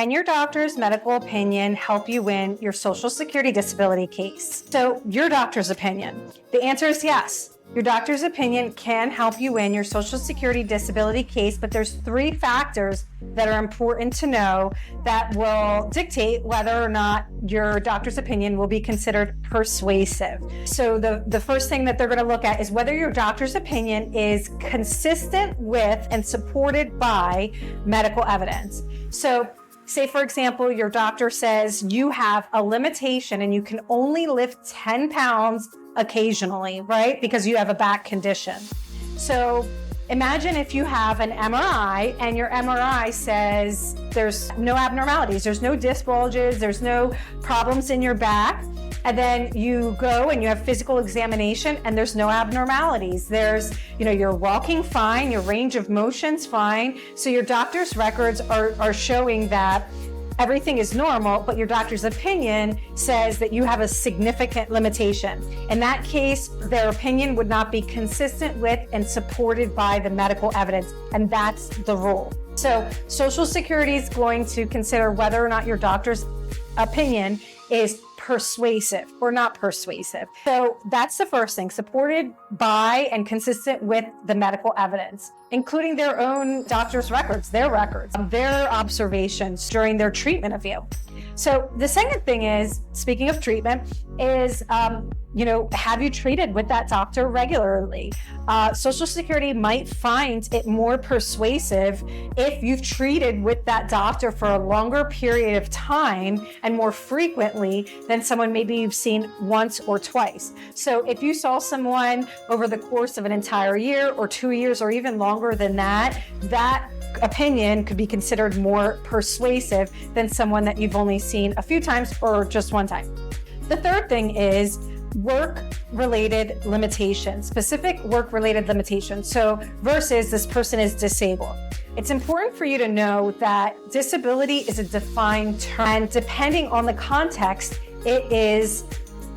Can your doctor's medical opinion help you win your Social Security disability case? So your doctor's opinion. The answer is yes. Your doctor's opinion can help you win your Social Security disability case, but there's 3 factors that are important to know that will dictate whether or not your doctor's opinion will be considered persuasive. So the first thing that they're going to look at is whether your doctor's opinion is consistent with and supported by medical evidence. So say, for example, your doctor says you have a limitation and you can only lift 10 pounds occasionally, right? Because you have a back condition. So imagine if you have an MRI and your MRI says there's no abnormalities, there's no disc bulges, there's no problems in your back. And then you go and you have physical examination and there's no abnormalities. There's, you're walking fine, your range of motion's fine. So your doctor's records are showing that everything is normal, but your doctor's opinion says that you have a significant limitation. In that case, their opinion would not be consistent with and supported by the medical evidence, and that's the rule. So Social Security is going to consider whether or not your doctor's opinion is persuasive or not persuasive. So that's the first thing, supported by and consistent with the medical evidence, including their own doctor's records, their observations during their treatment of you. So the second thing is, speaking of treatment, is, have you treated with that doctor regularly? Social Security might find it more persuasive if you've treated with that doctor for a longer period of time and more frequently than someone maybe you've seen once or twice. So if you saw someone over the course of an entire year or 2 years or even longer than that, that opinion could be considered more persuasive than someone that you've only seen a few times or just one time. The third thing is work-related limitations, specific work-related limitations. So versus this person is disabled. It's important for you to know that disability is a defined term, and depending on the context, it is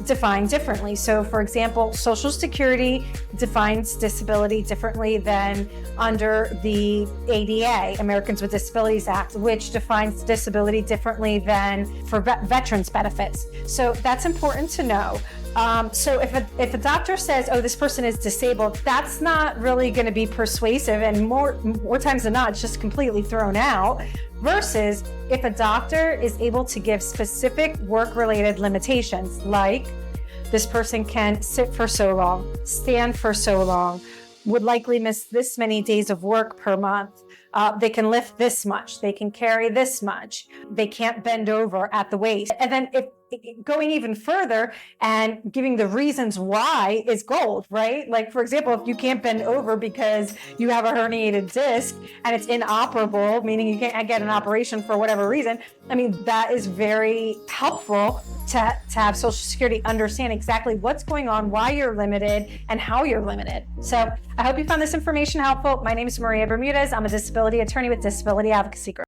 defined differently. So for example, Social Security defines disability differently than under the ADA, Americans with Disabilities Act, which defines disability differently than for veterans benefits. So that's important to know. So if a doctor says, oh, this person is disabled, that's not really going to be persuasive, and more times than not, it's just completely thrown out. Versus if a doctor is able to give specific work-related limitations, like this person can sit for so long, stand for so long, would likely miss this many days of work per month. They can lift this much, they can carry this much, they can't bend over at the waist. And then if going even further and giving the reasons why is gold, right? Like, for example, if you can't bend over because you have a herniated disc and it's inoperable, meaning you can't get an operation for whatever reason, that is very helpful to have Social Security understand exactly what's going on, why you're limited, and how you're limited. So I hope you found this information helpful. My name is Maria Bermudez. I'm a disability attorney with Disability Advocacy Group.